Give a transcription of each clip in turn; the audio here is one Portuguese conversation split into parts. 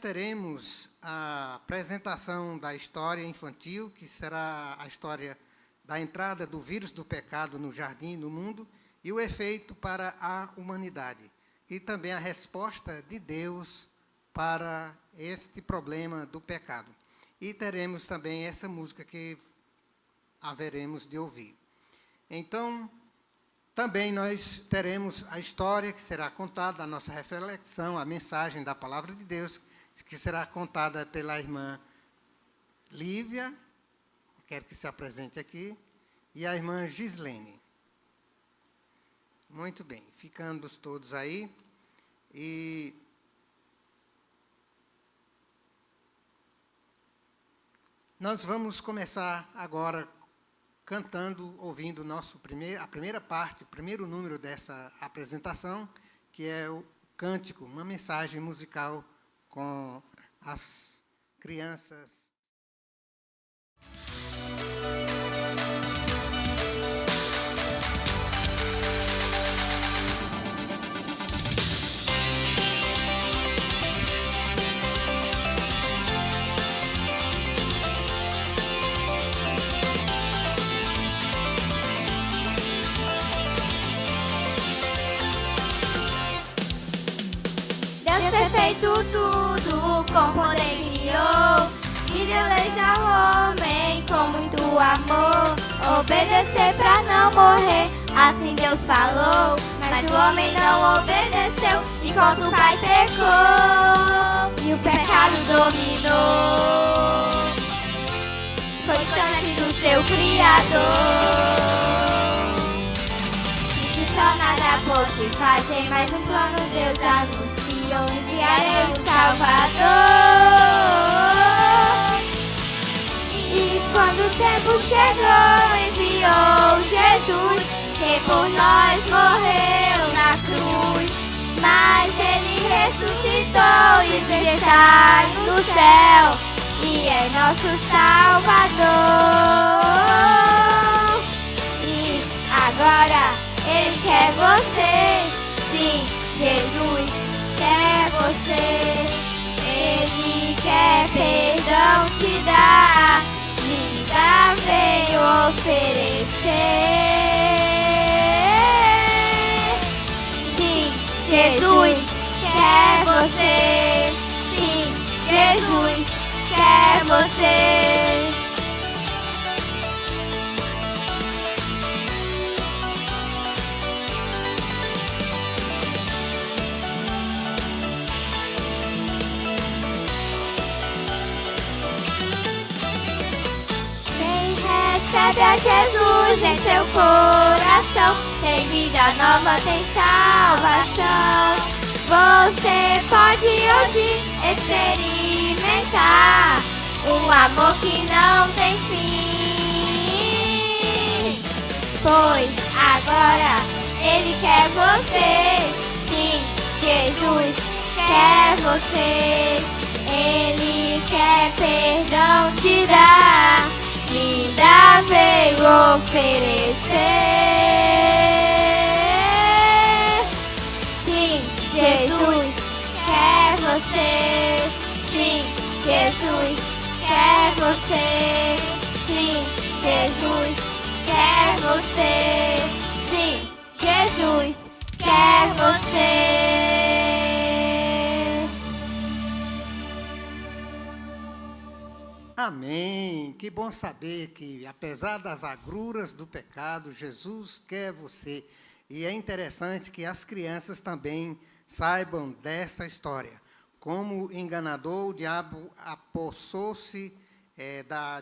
Teremos a apresentação da história infantil, que será a história da entrada do vírus do pecado no jardim, no mundo, e o efeito para a humanidade. E também a resposta de Deus para este problema do pecado. E teremos também essa música que haveremos de ouvir. Então, também nós teremos a história que será contada, a nossa reflexão, a mensagem da Palavra de Deus, que será contada pela irmã Lívia, quero que se apresente aqui, e a irmã Gislene. Muito bem, ficando todos aí. E nós vamos começar agora cantando, ouvindo a primeira parte, o primeiro número dessa apresentação, que é o cântico, uma mensagem musical com as crianças. Deus ter feito tudo com poder criou, e Deus ao homem com muito amor. Obedecer pra não morrer, assim Deus falou. Mas o homem não obedeceu, enquanto o pai pecou, e o pecado dominou. Foi distante do seu Criador, e só nada pode fazer, mas um plano Deus anunciou. Enviarei o Salvador. E quando o tempo chegou, enviou Jesus, que por nós morreu na cruz. Mas ele ressuscitou e está no céu, e é nosso Salvador. E agora ele quer você, sim, Jesus quer você, ele quer perdão te dar, vida veio oferecer. Sim, Jesus quer você, sim, Jesus quer você. Recebe a Jesus em seu coração, tem vida nova, tem salvação. Você pode hoje experimentar um amor que não tem fim, pois agora ele quer você, sim, Jesus quer você, ele quer perdão te dar, vida veio oferecer. Sim, Jesus quer você. Sim, Jesus quer você. Sim, Jesus quer você. Sim, Jesus quer você. Amém. Que bom saber que, apesar das agruras do pecado, Jesus quer você. E é interessante que as crianças também saibam dessa história. Como enganador, o diabo apossou-se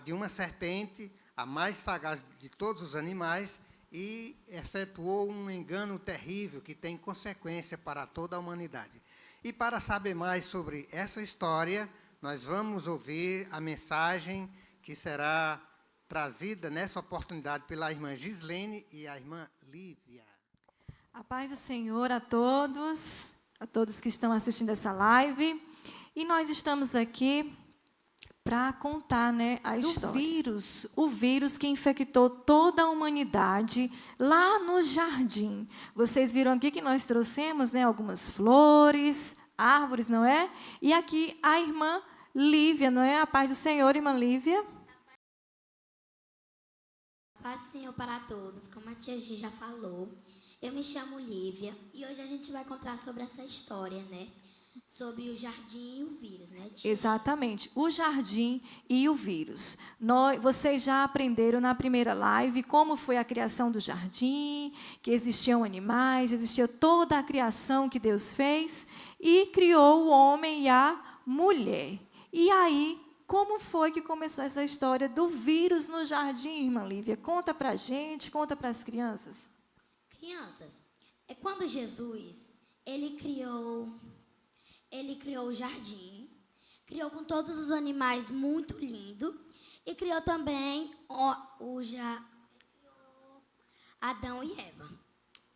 de uma serpente, a mais sagaz de todos os animais, e efetuou um engano terrível que tem consequência para toda a humanidade. E para saber mais sobre essa história, nós vamos ouvir a mensagem que será trazida nessa oportunidade pela irmã Gislene e a irmã Lívia. A paz do Senhor a todos que estão assistindo essa live. E nós estamos aqui para contar, a história o vírus que infectou toda a humanidade lá no jardim. Vocês viram aqui que nós trouxemos, algumas flores, árvores, não é? E aqui a irmã Lívia, não é? A paz do Senhor, irmã Lívia. Paz do Senhor para todos. Como a tia Gi já falou, eu me chamo Lívia e hoje a gente vai contar sobre essa história, né? Sobre o jardim e o vírus, né, tia? Exatamente, o jardim e o vírus. Vocês já aprenderam na primeira live como foi a criação do jardim, que existiam animais, existia toda a criação que Deus fez e criou o homem e a mulher. E aí, como foi que começou essa história do vírus no jardim, irmã Lívia? Conta para a gente, conta para as crianças. Crianças, é quando Jesus, ele criou o jardim, criou com todos os animais muito lindo e criou também Adão e Eva.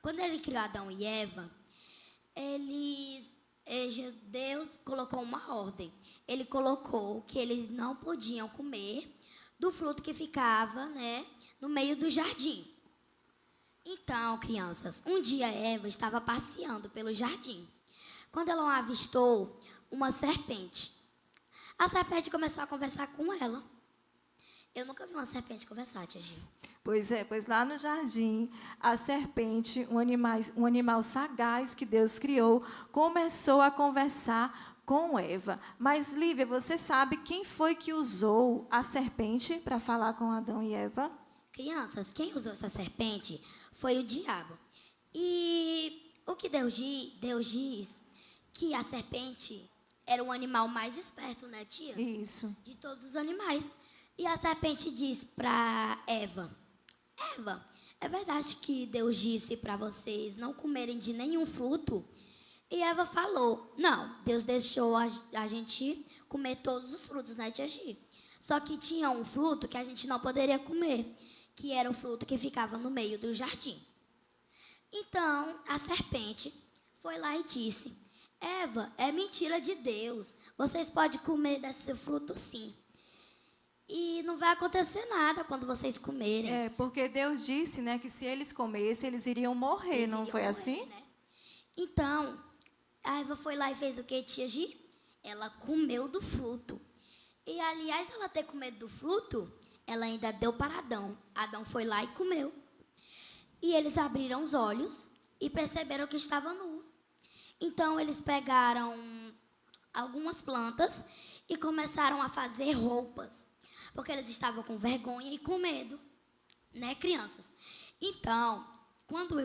Quando ele criou Adão e Eva, Deus colocou uma ordem. Ele colocou que eles não podiam comer do fruto que ficava, né, no meio do jardim. Então, crianças, um dia Eva estava passeando pelo jardim, quando ela avistou uma serpente. A serpente começou a conversar com ela. Eu nunca vi uma serpente conversar, tia Gi. Pois lá no jardim, a serpente, um animal sagaz que Deus criou, começou a conversar com Eva. Mas, Lívia, você sabe quem foi que usou a serpente para falar com Adão e Eva? Crianças, quem usou essa serpente foi o diabo. E o que Deus diz que a serpente era o animal mais esperto, né, tia? Isso. De todos os animais. E a serpente diz para Eva: Eva, é verdade que Deus disse para vocês não comerem de nenhum fruto? E Eva falou: não, Deus deixou a gente comer todos os frutos, né, tia Gi? Só que tinha um fruto que a gente não poderia comer, que era o fruto que ficava no meio do jardim. Então, a serpente foi lá e disse: Eva, é mentira de Deus. Vocês podem comer desse fruto, sim. E não vai acontecer nada quando vocês comerem. É, porque Deus disse, né, que se eles comessem, eles iriam morrer, não foi assim? Né? Então, a Eva foi lá e fez o que, tia Gi? Ela comeu do fruto. E, aliás, ela ter comido do fruto, ela ainda deu para Adão. Adão foi lá e comeu. E eles abriram os olhos e perceberam que estava nu. Então, eles pegaram algumas plantas e começaram a fazer roupas, porque eles estavam com vergonha e com medo, né, crianças? Então, quando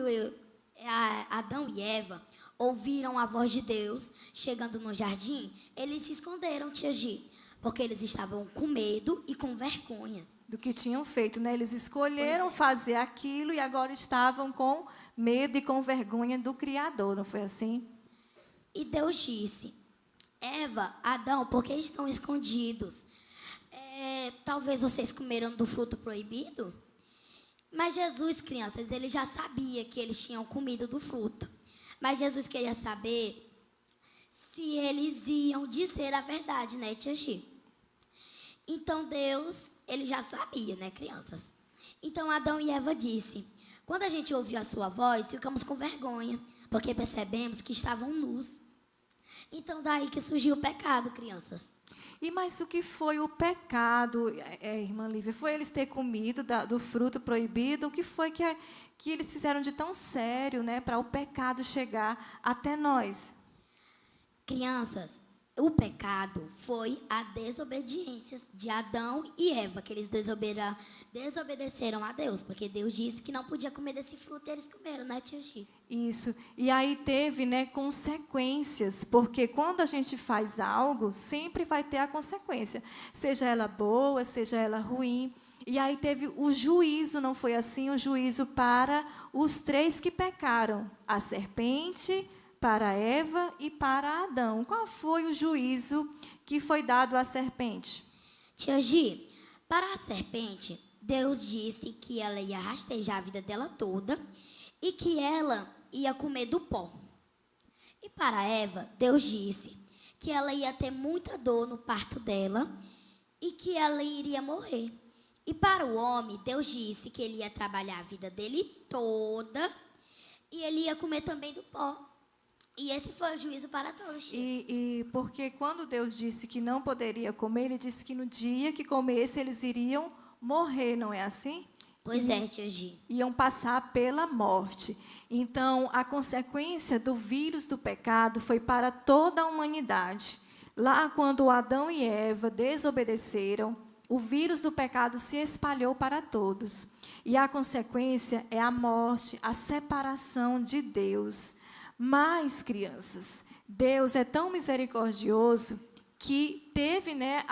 Adão e Eva ouviram a voz de Deus chegando no jardim, eles se esconderam, tia Gi, porque eles estavam com medo e com vergonha. Do que tinham feito, né? Eles escolheram fazer aquilo e agora estavam com medo e com vergonha do Criador, não foi assim? E Deus disse: Eva, Adão, por que estão escondidos? Talvez vocês comeram do fruto proibido? Mas Jesus, crianças, ele já sabia que eles tinham comido do fruto. Mas Jesus queria saber se eles iam dizer a verdade, né, tia Gi? Então Deus, ele já sabia, né, crianças? Então Adão e Eva disse: quando a gente ouviu a sua voz, ficamos com vergonha, porque percebemos que estavam nus. Então daí que surgiu o pecado, crianças. E mas o que foi o pecado, irmã Lívia? Foi eles ter comido do fruto proibido? O que foi que eles fizeram de tão sério, né, para o pecado chegar até nós? Crianças, o pecado foi a desobediência de Adão e Eva, que eles desobedeceram a Deus, porque Deus disse que não podia comer desse fruto e eles comeram, né, tia Gi? Isso. E aí teve, né, consequências, porque quando a gente faz algo, sempre vai ter a consequência, seja ela boa, seja ela ruim. E aí teve o juízo, não foi assim? O juízo para os três que pecaram, a serpente, para Eva e para Adão. Qual foi o juízo que foi dado à serpente? Tia Gi, para a serpente, Deus disse que ela ia rastejar a vida dela toda e que ela ia comer do pó. E para Eva, Deus disse que ela ia ter muita dor no parto dela e que ela iria morrer. E para o homem, Deus disse que ele ia trabalhar a vida dele toda e ele ia comer também do pó. E esse foi o juízo para todos, tia. E porque quando Deus disse que não poderia comer, Ele disse que no dia que comesse eles iriam morrer, não é assim? Pois é, tia Gi. Iam passar pela morte. Então, a consequência do vírus do pecado foi para toda a humanidade. Lá, quando Adão e Eva desobedeceram, o vírus do pecado se espalhou para todos. E a consequência é a morte, a separação de Deus. Mas, crianças, Deus é tão misericordioso que teve, né,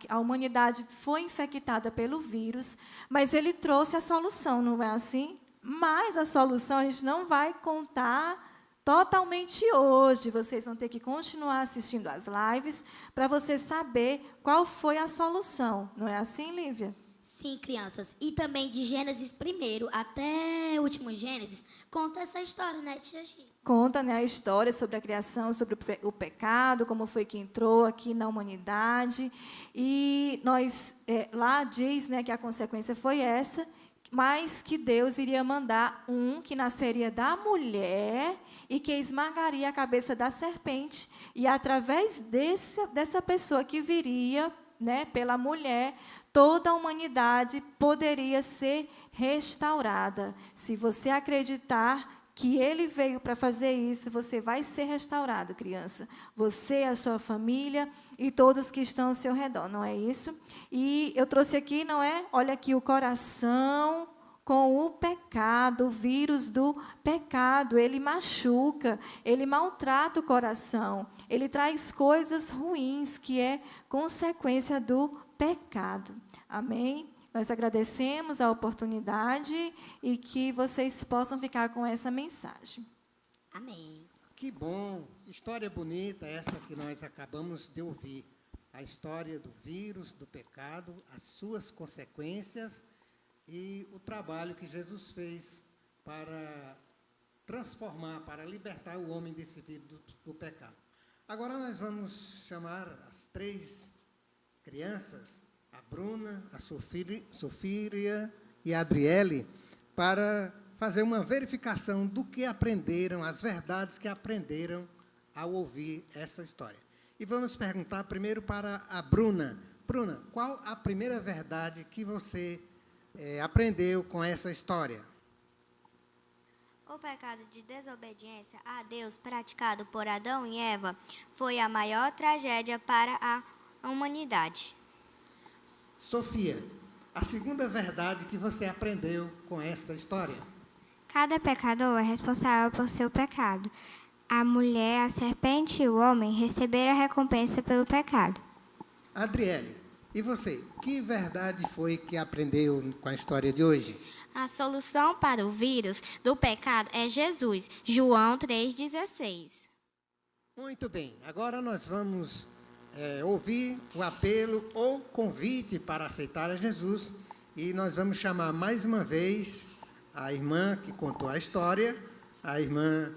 a humanidade foi infectada pelo vírus, mas Ele trouxe a solução, não é assim? Mas a solução a gente não vai contar totalmente hoje. Vocês vão ter que continuar assistindo às lives para você saber qual foi a solução. Não é assim, Lívia? Sim, crianças. E também de Gênesis primeiro até o último Gênesis, conta essa história, né, tia Gi? Conta, né, a história sobre a criação, sobre o pecado, como foi que entrou aqui na humanidade. E lá diz, né, que a consequência foi essa, mas que Deus iria mandar um que nasceria da mulher e que esmagaria a cabeça da serpente. E através dessa pessoa que viria, né, pela mulher, toda a humanidade poderia ser restaurada. Se você acreditar que Ele veio para fazer isso, você vai ser restaurado, criança. Você, a sua família e todos que estão ao seu redor, não é isso? E eu trouxe aqui, não é? Olha aqui o coração com o pecado, o vírus do pecado. Ele machuca, ele maltrata o coração, ele traz coisas ruins, que é consequência do pecado. Amém? Nós agradecemos a oportunidade e que vocês possam ficar com essa mensagem. Amém. Que bom, história bonita essa que nós acabamos de ouvir. A história do vírus, do pecado, as suas consequências e o trabalho que Jesus fez para transformar, para libertar o homem desse vírus do pecado. Agora nós vamos chamar as 3 crianças, a Bruna, a Sofia e a Adriele, para fazer uma verificação do que aprenderam, as verdades que aprenderam ao ouvir essa história. E vamos perguntar primeiro para a Bruna. Bruna, qual a primeira verdade que você aprendeu com essa história? O pecado de desobediência a Deus praticado por Adão e Eva foi a maior tragédia para a humanidade. Sofia, a segunda verdade que você aprendeu com esta história? Cada pecador é responsável por seu pecado. A mulher, a serpente e o homem receberam a recompensa pelo pecado. Adriele, e você? Que verdade foi que aprendeu com a história de hoje? A solução para o vírus do pecado é Jesus. João 3,16. Muito bem, agora nós vamos ouvir o apelo ou convite para aceitar a Jesus. E nós vamos chamar mais uma vez a irmã que contou a história, a irmã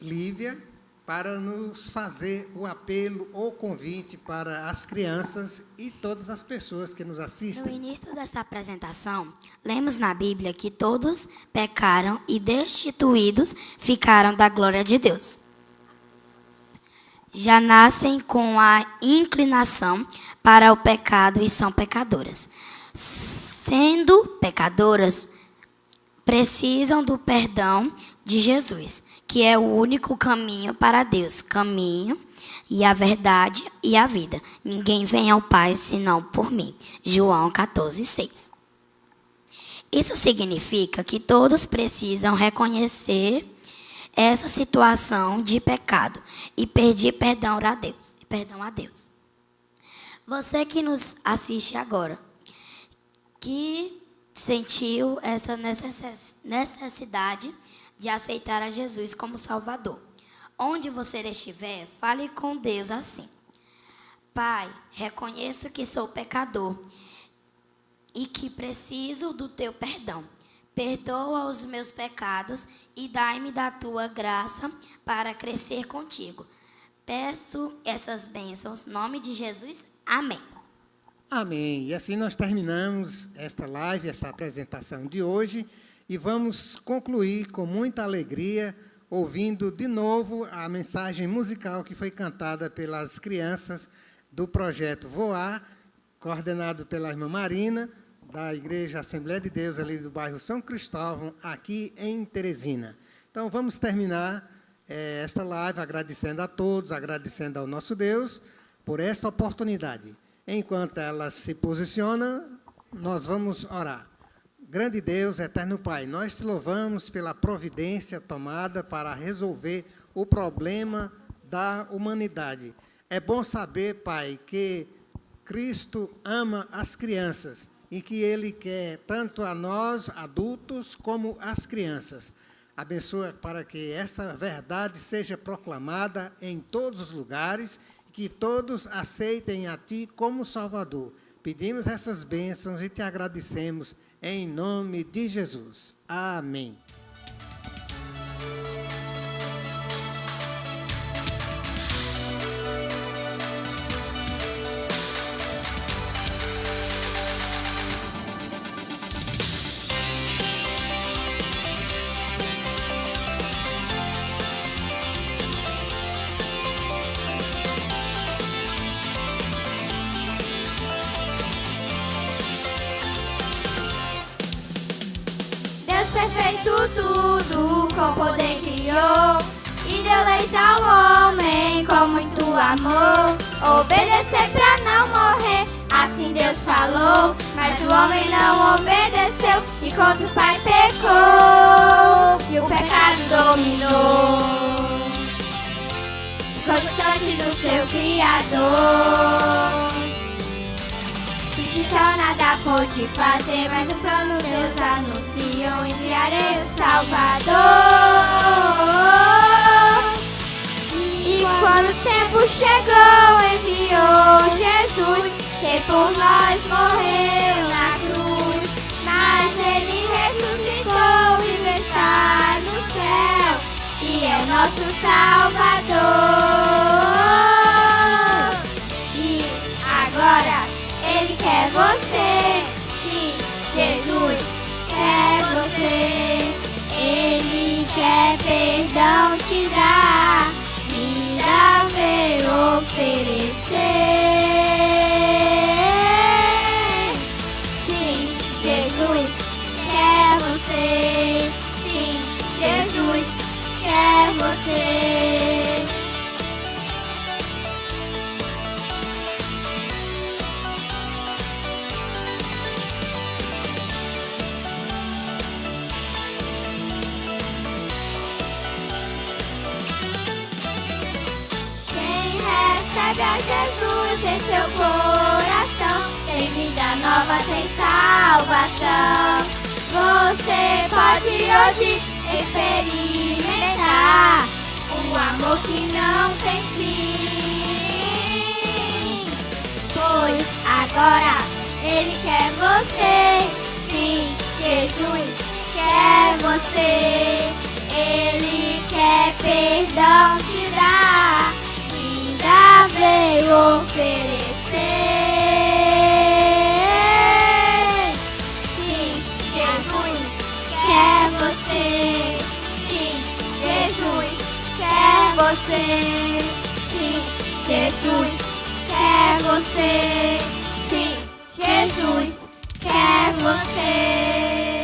Lívia, para nos fazer o apelo ou convite para as crianças e todas as pessoas que nos No assistem. início desta apresentação, lemos na Bíblia que todos pecaram e destituídos ficaram da glória de Deus. Já nascem com a inclinação para o pecado e são pecadoras. Sendo pecadoras, precisam do perdão de Jesus, que é o único caminho para Deus, caminho e a verdade e a vida. Ninguém vem ao Pai senão por mim. João 14,6. Isso significa que todos precisam reconhecer essa situação de pecado e pedir perdão a Deus. Você que nos assiste agora, que sentiu essa necessidade de aceitar a Jesus como Salvador. Onde você estiver, fale com Deus assim: Pai, reconheço que sou pecador e que preciso do teu perdão. Perdoa os meus pecados e dai-me da tua graça para crescer contigo. Peço essas bênçãos, em nome de Jesus. Amém. Amém. E assim nós terminamos esta live, essa apresentação de hoje, e vamos concluir com muita alegria ouvindo de novo a mensagem musical que foi cantada pelas crianças do projeto Voar, coordenado pela irmã Marina, da Igreja Assembleia de Deus, ali do bairro São Cristóvão, aqui em Teresina. Então, vamos terminar esta live agradecendo a todos, agradecendo ao nosso Deus por essa oportunidade. Enquanto ela se posiciona, nós vamos orar. Grande Deus, eterno Pai, nós te louvamos pela providência tomada para resolver o problema da humanidade. É bom saber, Pai, que Cristo ama as crianças e que Ele quer tanto a nós, adultos, como as crianças. Abençoa para que essa verdade seja proclamada em todos os lugares, que todos aceitem a Ti como Salvador. Pedimos essas bênçãos e te agradecemos em nome de Jesus. Amém. Perfeito tudo, com poder criou e deu leis ao homem com muito amor. Obedecer pra não morrer, assim Deus falou. Mas o homem não obedeceu e contra o Pai pecou. E o pecado dominou, ficou distante do seu Criador. Só nada pôde fazer, mas o plano Deus anunciou. Enviarei o Salvador. E quando o tempo chegou, enviou Jesus, que por nós morreu na cruz. Mas Ele ressuscitou e está no céu, e é o nosso Salvador. E agora Ele quer você, sim, Jesus quer você. Ele quer perdão te dar, vida veio oferecer. Sim, Jesus quer você, sim, Jesus quer você. Recebe a Jesus em seu coração, tem vida nova, tem salvação. Você pode hoje experimentar o amor que não tem fim, pois agora Ele quer você, sim, Jesus quer você. Ele quer perdão te dar, veio oferecer. Sim, Jesus quer você. Sim, Jesus quer você. Sim, Jesus quer você. Sim, Jesus quer você.